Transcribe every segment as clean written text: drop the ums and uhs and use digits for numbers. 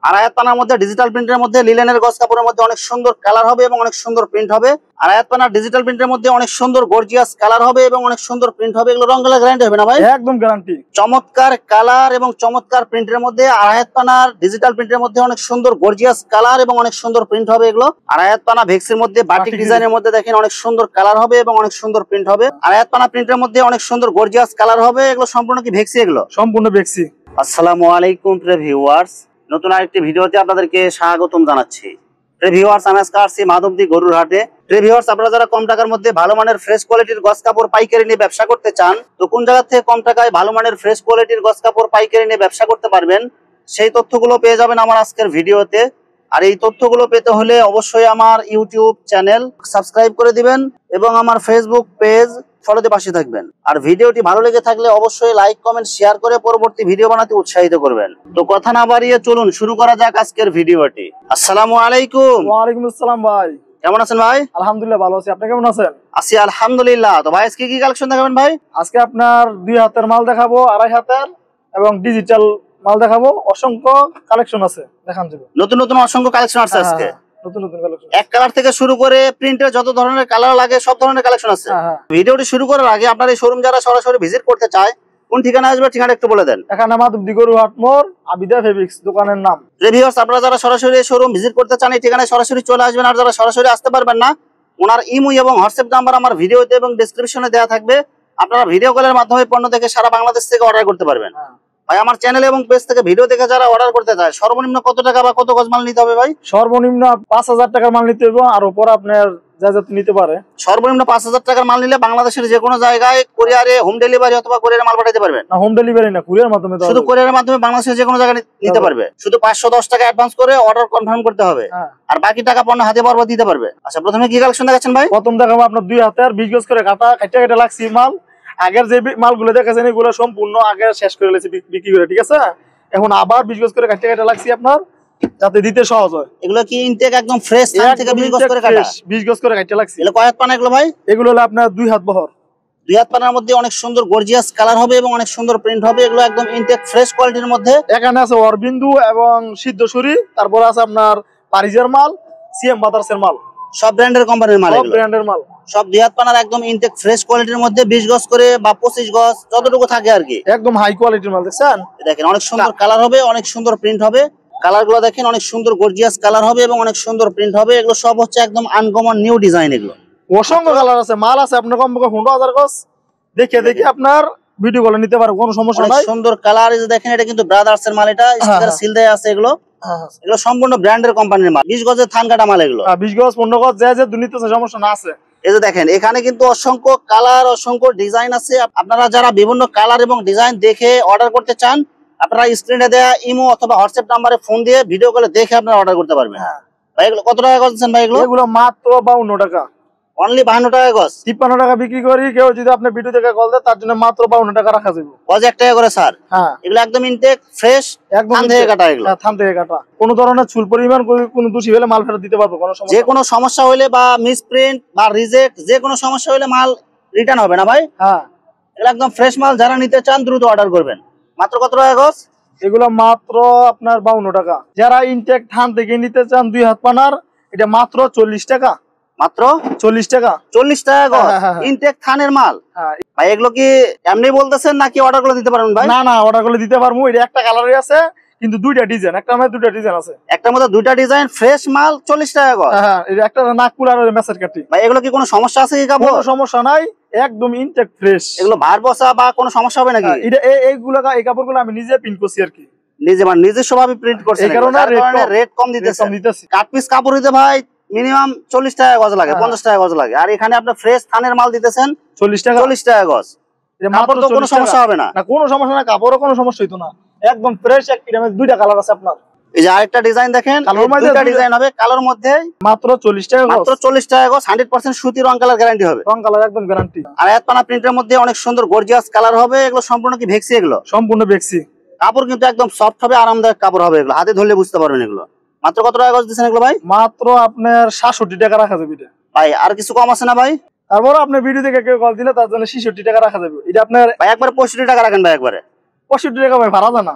আড়াই পানার মধ্যে ডিজিটাল প্রিন্টের মধ্যে লিলেনের গজ কাপড়ের মধ্যে অনেক সুন্দর কালার হবে এবং অনেক সুন্দর প্রিন্ট হবে। আড়াই পানার ডিজিটাল প্রিন্টের মধ্যে অনেক সুন্দর গর্জিয়াস কালার হবে এবং অনেক সুন্দর প্রিন্ট হবে। এগুলো রং কালার গ্যারান্টি হবে না ভাই? একদম গ্যারান্টি। চমৎকার কালার এবং চমৎকার প্রিন্টের মধ্যে আড়াই পানার ডিজিটাল প্রিন্টের মধ্যে অনেক সুন্দর গর্জিয়াস কালার এবং অনেক সুন্দর প্রিন্ট হবে। এগুলো আড়াই পানা ভেক্সের মধ্যে বাটিক ডিজাইনের মধ্যে দেখেন অনেক সুন্দর কালার হবে এবং অনেক সুন্দর প্রিন্ট হবে। আড়াই পানা প্রিন্টের মধ্যে অনেক সুন্দর গর্জিয়াস কালার হবে। এগুলো সম্পূর্ণ কি ভেক্সি? এগুলো সম্পূর্ণ ভেক্সি। আসসালামু আলাইকুম প্রিয় ভিউয়ার্স, নতুন আরেকটি ভিডিওতে আপনাদেরকে স্বাগতম জানাচ্ছি। প্রিয় ভিউয়ার্স, আমি আজকে আসছি মাধবদী গরুর হাটে। প্রিয় ভিউয়ার্স, আপনারা যারা কম টাকার মধ্যে ভালো মানের ফ্রেশ কোয়ালিটির গজ কাপড় পাইকারি নিয়ে ব্যবসা করতে চান, তো কোন জায়গা থেকে কম টাকায় ভালো মানের ফ্রেশ কোয়ালিটির গজ কাপড় পাইকারি নিয়ে ব্যবসা করতে পারবেন, সেই তথ্যগুলো পেয়ে যাবেন আমার আজকের ভিডিওতে। আর এই তথ্যগুলো পেতে হলে অবশ্যই আমার ইউটিউব চ্যানেল সাবস্ক্রাইব করে দিবেন এবং আমার ফেসবুক পেজ ফলোতে পাশে থাকবেন। আর ভিডিওটি ভালো লেগে থাকলে অবশ্যই লাইক কমেন্ট শেয়ার করে পরবর্তী ভিডিও বানাতে উৎসাহিত করবেন। তো কথা না বাড়িয়ে চলুন শুরু করা যাক আজকের ভিডিওটি। আসসালামু আলাইকুম। ওয়া আলাইকুম আসসালাম ভাই, কেমন আছেন ভাই? আলহামদুলিল্লাহ ভালো আছি, আপনি কেমন আছেন? আছি আলহামদুলিল্লাহ। তো ভাই আজকে কি কালেকশন দেখাবেন ভাই? আজকে আপনার 2 হাতের মাল দেখাবো, আড়াই হাতের এবং ডিজিটাল মাল দেখাবো। অসংখ্য কালেকশন আছে, দেখান যাবে। নতুন নতুন অসংখ্য কালেকশন আছে আজকে। নতুন নতুন কালেকশন, এক কালার থেকে শুরু করে প্রিন্টের যত ধরনের কালার লাগে সব ধরনের কালেকশন আছে। ভিডিওটি শুরু করার আগে আপনার এই শোরুম যারা সরাসরি ভিজিট করতে চায়, কোন ঠিকানা আসবে ঠিকানা একটু বলে দেন। এখানে মাধবদী গরুর হাট মোড়, আবিদা ফেব্রিক্স দোকানের নাম। ভিউয়ার্স, আপনারা যারা সরাসরি এই শোরুম ভিজিট করতে চান এই ঠিকানায় সরাসরি চলে আসবেন। আর যারা সরাসরি আসতে পারবেন না, ওনার ইমো এবং হোয়াটসঅ্যাপ নাম্বার আমার ভিডিওতে এবং ডেসক্রিপশনে দেওয়া থাকবে। আপনারা ভিডিও কলের মাধ্যমে পণ্য দেখে সারা বাংলাদেশ থেকে অর্ডার করতে পারবেন। ভাই, আমার চ্যানেল এবং পেজ থেকে ভিডিও দেখে যারা অর্ডার করতে চায় সর্বনিম্ন কত টাকা বা কত গজ মাল নিতে হবে ভাই? সর্বনিম্ন 5000 টাকার মাল নিতে হবে, আর উপর আপনার যা যা নিতে পারে। সর্বনিম্ন 5000 টাকার মাল নিলে বাংলাদেশের যে কোনো জায়গায় কুরিয়ারে হোম ডেলিভারি অথবা কুরিয়ারে মাল পাঠাতে পারবেন। না, হোম ডেলিভারি না, কুরিয়ার মাধ্যমে। শুধু কুরিয়ারের মাধ্যমে বাংলাদেশের যে কোনো জায়গায় নিতে পারবে। শুধু 510 টাকা অ্যাডভান্স করে অর্ডার কনফার্ম করতে হবে, আর বাকি টাকা পণ্য হাতে পারবো দিতে পারবে। আচ্ছা, প্রথমে কি কালেকশন দেখাচ্ছেন ভাই? প্রথম দেখাবো আপনার 2 হাতের 20 গজ করে কাটা কাটা লাগছি মাল। আগের যে মালগুলো দেখাছেন এগুলো সম্পূর্ণ আগে শেষ করে লেছি বিক্রি করে, ঠিক আছে? এখন আবার 20 গজ করে কাটা লাগছি আপনার, যাতে দিতে সহজ হয়। এগুলো কি ইনটেক একদম ফ্রেশ থান থেকে 20 গজ করে কাটা? 20 গজ করে কাটা লাগছি। এগুলো কয় হাত পানা এগুলো ভাই? এগুলো হলো আপনার 2 হাত বহর। 2 হাত পানার মধ্যে অনেক সুন্দর গর্জিয়াস কালার হবে এবং অনেক সুন্দর প্রিন্ট হবে। এগুলো একদম ইনটেক ফ্রেশ কোয়ালিটির মধ্যে। এখানে আছে অরবিন্দু এবং সিদ্ধসুরি, তারপর আছে আপনার পারিজের মাল, সিএম বাতাসের মাল, সব ব্র্যান্ডের কোম্পানির মাল। সব ব্র্যান্ডের মাল, সব 2 হাত পানার একদম ইনটেক ফ্রেশ কোয়ালিটির মধ্যে 20 গজ করে বা 25 গজ যতটুকু থাকে আর কি, একদম হাই কোয়ালিটির মাল। দেখছেন, দেখেন অনেক সুন্দর কালার হবে, অনেক সুন্দর প্রিন্ট হবে। কালারগুলো দেখেন অনেক সুন্দর গর্জিয়াস কালার হবে এবং অনেক সুন্দর প্রিন্ট হবে। এগুলো সব হচ্ছে একদম আনকমন নিউ ডিজাইন। এগুলো অসংখ্য কালার আছে, মাল আছে আপনার কমপক্ষে 15000 গজ। দেখে আপনার ভিডিও কলে নিতে পারো, কোনো সমস্যা নাই। সুন্দর কালার, এই যে দেখেন এটা কিন্তু ব্রাদার্স এর মাল। এটা স্টিকার সিল দেয়া আছে। এগুলো সম্পূর্ণ ব্র্যান্ডের কোম্পানির মাল। 20 গজের থান কাটা মাল। এগুলো 20 গজ 15 গজ যে দুর্নীতিতে সমস্যা না আছে। এই যে দেখেন এখানে কিন্তু অসংখ্য কালার অসংখ্য ডিজাইন আছে। আপনারা যারা বিভিন্ন কালার এবং ডিজাইন দেখে অর্ডার করতে চান, আপনারা স্ক্রিনে দেয়া ইমো অথবা হোয়াটসঅ্যাপ নাম্বারে ফোন দিয়ে ভিডিও কলে দেখে আপনারা অর্ডার করতে পারবেন। ভাই এগুলো কত টাকা গজ দিচ্ছেন ভাই? এগুলো মাত্র 52 টাকা। অনলি 52 টাকা গজ। 53 টাকা বিক্রি করি। কেউ যদি আপনি ভিডিও দেখে কল দেয় তার জন্য মাত্র 52 টাকা রাখা যাবে। গজ 1 টাকা করে স্যার। এগুলো একদম ইনটেক ফ্রেশ, একদম থান থেকে কাটা। এগুলো থান থেকে কাটা। কোনো ধরনের চুল পরিমাণ কোনো দোষী হলে মাল ফেরত দিতে পারবো, কোনো সমস্যা। যে কোনো সমস্যা হলে বা মিসপ্রিন্ট বা রিজেক্ট যে কোনো সমস্যা হলে মাল রিটার্ন হবে না ভাই। এগুলো একদম ফ্রেশ মাল। যারা নিতে চান দ্রুত অর্ডার করবেন। মাত্র কত টাকা গজ? এগুলো মাত্র আপনার 52 টাকা। যারা ইনটেক থান থেকে নিতে চান 2 হাত পানার, এটা মাত্র 40 টাকা। মাত্র 40 টাকা। 40 টাকা গজ ইনটেক থানের মাল। ভাই এগুলো কি এমনি বলতেছেন নাকি অর্ডার করে দিতে পারবেন ভাই? না না, অর্ডার করে দিতে পারবো। এটা একটা কালারই আছে, কিন্তু 2টা ডিজাইন। একটার মধ্যে 2টা ডিজাইন আছে। একটার মধ্যে 2টা ডিজাইন, ফ্রেশ মাল, 40 টাকা গজ। এটা একটা নাকপুর আর মেসের কাটি। ভাই এগুলো কি কোনো সমস্যা আছে কি কাপড়? কোনো সমস্যা নাই, একদম ইনটেক ফ্রেশ। এগুলো ভার বসা বা কোনো সমস্যা হবে নাকি? এটা এই কাপড়গুলো আমি নিজে প্রিন্ট করছি আর কি। নিজস্ব ভাবে প্রিন্ট করছেন। এই কারণে রেট কম দিতেছেন। কাট পিস কাপড় দিতে ভাই মিনিমাম 40 টাকা গজ লাগে, 50 টাকা গজ লাগে। আর এখানে আপনি ফ্রেশ থানের মাল দিতেছেন 40 টাকা গজ। কাপড় তো কোনো সমস্যা হবে না। না, কোনো সমস্যা না, কাপড়ও কোনো সমস্যা হইতো না। একদম ফ্রেশ। এর মধ্যে 2টা কালার আছে আপনার। এই যে আরেকটা ডিজাইন দেখেন, 2টা ডিজাইন হবে কালার মধ্যে। মাত্র 40 টাকা গজ। মাত্র 40 টাকা গজ। 100% সুতি রং কালার গ্যারান্টি হবে। রং কালার একদম গ্যারান্টি। আর এক পানা প্রিন্টের মধ্যে অনেক সুন্দর গর্জিয়াস কালার হবে। এগুলো সম্পূর্ণ কি ভেক্সি? এগুলো সম্পূর্ণ ভেক্সি। কাপড় কিন্তু একদম সফট হবে, আরামদায়ক কাপড় হবে। এগুলো হাতে ধরলে বুঝতে পারবেন। এগুলো মাত্র কত টাকা গজ দিচ্ছেন এগুলো ভাই? মাত্র আপনার 67 টাকা রাখা যাবে। ভাই আর কিছু কম আছে না ভাই? তারপর আপনি ভিডিও থেকে কেউ কল দিলে তার জন্য 66 টাকা রাখা যাবে। এটা আপনার ভাই একবারে 65 টাকা রাখেন ভাই। একবারে 65 টাকা ভাই ভাড়া জানা।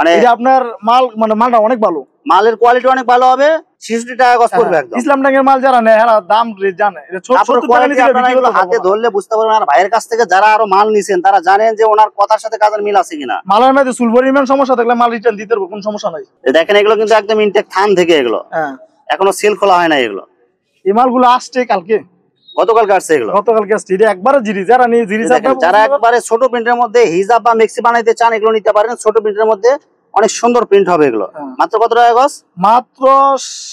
মানে এটা আপনার মাল মানে মালটা অনেক ভালো, মালের কোয়ালিটি অনেক ভালো হবে। 66 টাকা গজ পড়বে একদম। ইসলাম ট্যাঙ্কের মাল যারা নেয় এরা দাম জানে, এটা 70 টাকা নিচে আপনারা এগুলো হাতে ধরলে বুঝতে পারবেন। আর ভাইয়ের কাছ থেকে যারা আরো মাল নিছেন তারা জানেন যে ওনার কথার সাথে কাজের মিল আছে কিনা। মালের মধ্যে চুল পরিমাণ সমস্যা থাকলে মাল রিটার্ন দিতে পারবো, কোনো সমস্যা নাই। দেখেন এগুলো কিন্তু একদম ইনটেক থান থেকে এগুলো, এখনো সেল খোলা হয় না এগুলো। এই মালগুলো আসছে কালকে, গতকাল কাটছে এগুলো, গতকালকে আসছে। এটা একবারে জিরি, যারা নিয়ে জিরি যারা একবারে ছোট প্রিন্টের মধ্যে হিজাব বা মেক্সি বানাইতে চান এগুলো নিতে পারেন। ছোট প্রিন্টের মধ্যে অনেক সুন্দর প্রিন্ট হবে এগুলো। মাত্র কত টাকা গজ? মাত্র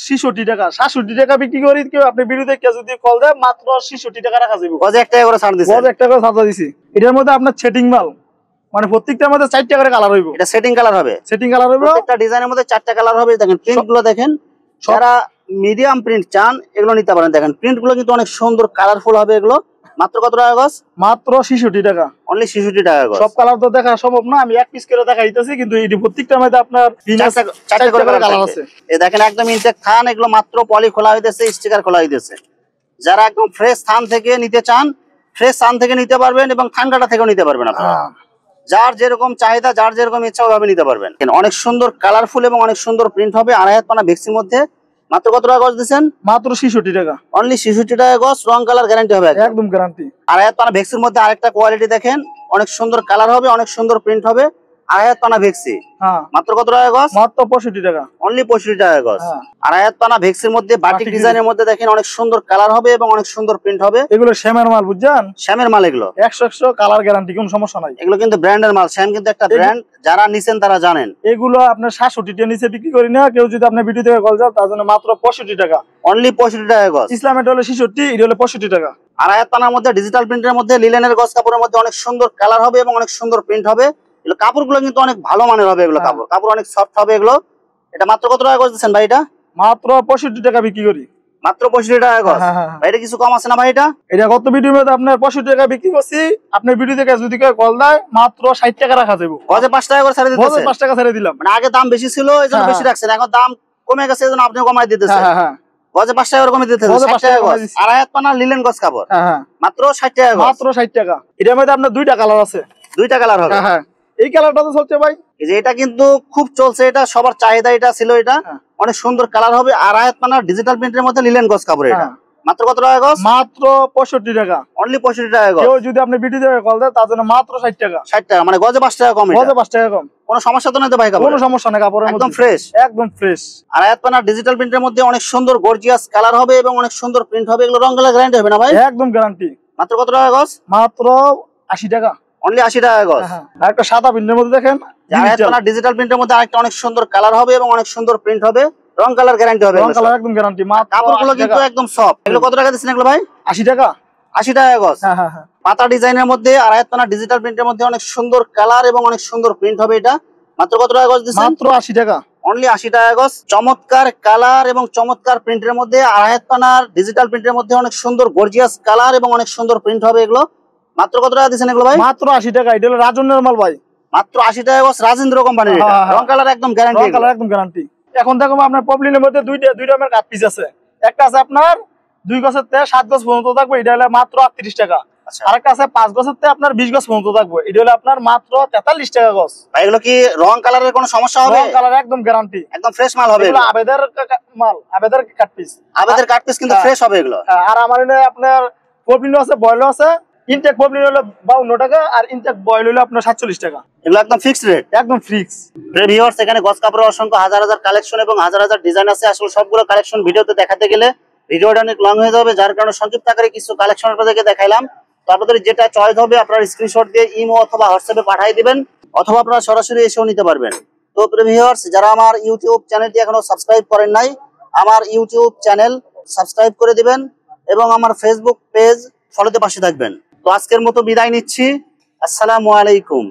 66 টাকা। 67 টাকা বিক্রি করি, কেউ আপনি ভিডিওতে কেউ যদি কল দেয় মাত্র 66 টাকা রাখা যাবে। গজে 1 টাকা করে ছাড় দিছি, গজে 1 টাকা করে ছাড় দিছি। এটার মধ্যে আপনার সেটিং মাল, মানে প্রত্যেকটার মধ্যে 4 টাকা করে কালার হইব। এটা সেটিং কালার হবে, সেটিং কালার হইব। প্রত্যেকটা ডিজাইনের মধ্যে 4টা কালার হবে। দেখেন প্রিন্ট গুলো দেখেন, যারা মিডিয়াম প্রিন্ট চান এগুলো নিতে পারেন। দেখেন প্রিন্ট গুলো কিন্তু অনেক সুন্দর কালারফুল হবে এগুলো। মাত্র কত টাকা গজ? মাত্র 66 টাকা, অনলি 66 টাকা গজ। সব কালার তো দেখা সম্ভব না, আমি এক পিস করে দেখাইতেছি, কিন্তু এই প্রত্যেকটার মধ্যে আপনার 4টা করে কালার আছে। এই দেখেন একদম ইনটেক থান এগুলো, মাত্র পলি খোলা হইতেছে, স্টিকার খোলা হইতেছে। যারা একদম ফ্রেশ থান থেকে নিতে চান ফ্রেশ থান থেকে নিতে পারবেন এবং থান কাটা থেকেও নিতে পারবেন আপনারা। যার যেরকম চাহিদা, যার যেরকম ইচ্ছা ওভাবে নিতে পারবেন। অনেক সুন্দর কালারফুল এবং অনেক সুন্দর প্রিন্ট হবে। 2.5 পানা ভেক্সির মধ্যে। মাত্র কত টাকা গজ দিচ্ছেন? মাত্র 66 টাকা, অনলি 66 টাকা গজ। রং কালার গ্যারান্টি হবে একদম গ্যারান্টি। 2.5 পানা ভেক্সির মধ্যে আরেকটা কোয়ালিটি দেখেন, অনেক সুন্দর কালার হবে, অনেক সুন্দর প্রিন্ট হবে। 2.5 পানা ভেক্সি, মাত্র কত টাকা গজ? মাত্র 65 টাকা, অনলি 65 টাকা গজ। 2.5 পানা ভেক্সির মধ্যে বাটিক ডিজাইনের মধ্যে দেখেন অনেক সুন্দর কালার হবে এবং অনেক সুন্দর প্রিন্ট হবে। এগুলো শ্যামের মাল, বুঝছেন? শ্যামের মাল এগুলো 100 কালার গ্যারান্টি, কোনো সমস্যা নাই। এগুলো কিন্তু ব্র্যান্ডের মাল, শ্যাম কিন্তু একটা ব্র্যান্ড, যারা নিছেন তারা জানেন। এগুলো আপনার 67 টাকা নিচে বিক্রি করি না। কেউ যদি আপনার ভিডিও থেকে কল যায় তার জন্য মাত্র 65 টাকা, অনলি 65 টাকা গজ। ইসলামের হলো 66, এটা হলো 65 টাকা। 2.5 পানার মধ্যে ডিজিটাল প্রিন্টের মধ্যে লিলেনের গজ কাপড়ের মধ্যে অনেক সুন্দর কালার হবে এবং অনেক সুন্দর প্রিন্ট হবে। এগুলো কাপড়গুলো কিন্তু অনেক ভালো মানের হবে এগুলো, কাপড় অনেক সফট হবে এগুলো। এটা মাত্র কত টাকা গজ দিচ্ছেন ভাই? এটা মাত্র 65 টাকা বিক্রি করি, মাত্র 65 টাকা গজ। ভাই এটা কিছু কম আছে না ভাই? এটা গত ভিডিওর মধ্যে আপনার 65 টাকা বিক্রি করছি। আপনার ভিডিও থেকে যদি কেউ কল দেয় মাত্র 60 টাকা রাখা যাবে। গজে 5 টাকা করে ছেড়ে দিতেছেন? গজে 5 টাকা ছেড়ে দিলাম। মানে আগে দাম বেশি ছিল এইজন্য বেশি রাখছেন, এখন দাম কমে গেছে এইজন্য আপনি কমায় দিতেছেন। গজে 5 টাকা করে কমে দিতেছেন। 60 টাকা গজ। 2.5 পানা লিলেন গজ কাপড়, মাত্র 60 টাকা গজ। মাত্র 60 টাকা। এটার মধ্যে আপনার 2টা কালার আছে, 2টা কালার হবে। এই কালারটা তো চলছে ভাই, এই যে এটা কিন্তু খুব চলছে, এটা সবার চাহিদা এটা ছিল। এটা অনেক সুন্দর কালার হবে। 2.5 পানা ডিজিটাল প্রিন্টের মধ্যে লিলেন গজ কাপড়। এটা মাত্র কত টাকা গজ? মাত্র 65 টাকা, অনলি 65 টাকা গজ। কেউ যদি আপনি ভিডিও থেকে কল দেয় তার জন্য মাত্র 60 টাকা। 60 টাকা, মানে গজে 5 টাকা কম। গজে 5 টাকা কম, কোনো সমস্যা তো নাই তো ভাই? কাপড় কোনো সমস্যা নেই, কাপড় একদম ফ্রেশ, একদম ফ্রেশ। 2.5 পানা ডিজিটাল প্রিন্টের মধ্যে অনেক সুন্দর গর্জিয়াস কালার হবে এবং অনেক সুন্দর প্রিন্ট হবে। এগুলো রং কালার গ্যারান্টি হবে না ভাই? একদম গ্যারান্টি। মাত্র কত টাকা গজ? মাত্র 80 টাকা, অনলি 80 টাকা গজ। আর একটা সাদা প্রিন্টের মধ্যে দেখেন, 2.5 পানা ডিজিটাল প্রিন্টের মধ্যে আরেকটা অনেক সুন্দর কালার হবে এবং অনেক সুন্দর প্রিন্ট হবে। রং কালার গ্যারান্টি হবে, রং কালার একদম গ্যারান্টি। মাত্র কাপড়গুলো কিন্তু একদম সফট। এগুলো কত টাকা দিচ্ছেন এগুলো ভাই? 80 টাকা, 80 টাকা গজ। পাতা ডিজাইনের মধ্যে 2.5 পানা ডিজিটাল প্রিন্টের মধ্যে অনেক সুন্দর কালার এবং অনেক সুন্দর প্রিন্ট হবে। এটা মাত্র কত টাকা গজ দিচ্ছেন? মাত্র 80 টাকা, অনলি 80 টাকা গজ। চমৎকার কালার এবং চমৎকার প্রিন্টের মধ্যে 2.5 পানার ডিজিটাল প্রিন্টের মধ্যে অনেক সুন্দর গর্জিয়াস কালার এবং অনেক সুন্দর প্রিন্ট হবে এগুলো। মাত্র কত টাকা দিচ্ছেন এগুলো ভাই? মাত্র 80 টাকা। এটা হলো রাজনের মাল ভাই, মাত্র 80 টাকা গজ। রাজেন্দ্র কোম্পানির। রং কালার একদম গ্যারান্টি, রং কালার একদম গ্যারান্টি। এখন দেখো আপনার পপলিনের মধ্যে দুই রকমের কাট পিস আছে। একটা আছে আপনার 2 গজের থেকে 7 গজ পর্যন্ত থাকবে, এটা হলো মাত্র 38 টাকা। আরেকটা আছে 5 গজের থেকে আপনার 20 গজ পর্যন্ত থাকবে, এটা হলো আপনার মাত্র 43 টাকা গজ। ভাই এগুলো কি রং কালারের কোনো সমস্যা হবে? রং কালার একদম গ্যারান্টি, একদম ফ্রেশ মাল হবে। এগুলো আবেদের মাল, আবেদের কাট পিস, আবেদের কাট পিস কিন্তু ফ্রেশ হবে এগুলো। আর আমার এখানে আপনার পপলিনও আছে, বয়েলও আছে। ইনটেক পপলিন হলো 52 টাকা আর ইনটেক বয়েল হলো আপনার 47 টাকা। এগুলো একদম ফিক্সড রেট, একদম ফিক্স। ভিউয়ার্স এখানে গজ কাপড়ের অসংখ্য হাজার হাজার কালেকশন এবং হাজার হাজার ডিজাইন আছে। আসলে সবগুলো কালেকশন ভিডিওতে দেখাতে গেলে ভিডিওটা অনেক লং হয়ে যাবে, যার কারণে সংক্ষিপ্ত আকারে কিছু কালেকশন আপনাদেরকে দেখাইলাম। তো আপনাদের যেটা চয়েস হবে আপনারা স্ক্রিনশট দিয়ে ইমো অথবা হোয়াটসঅ্যাপে পাঠিয়ে দিবেন, অথবা আপনারা সরাসরি এসেও নিতে পারবেন। তো ভিউয়ার্স যারা আমার ইউটিউব চ্যানেলটি এখনো সাবস্ক্রাইব করেন নাই, আমার ইউটিউব চ্যানেল সাবস্ক্রাইব করে দিবেন এবং আমার ফেসবুক পেজ ফলোতে পাশে থাকবেন। তো আজকের মতো বিদায় নিচ্ছি। আসসালামু আলাইকুম।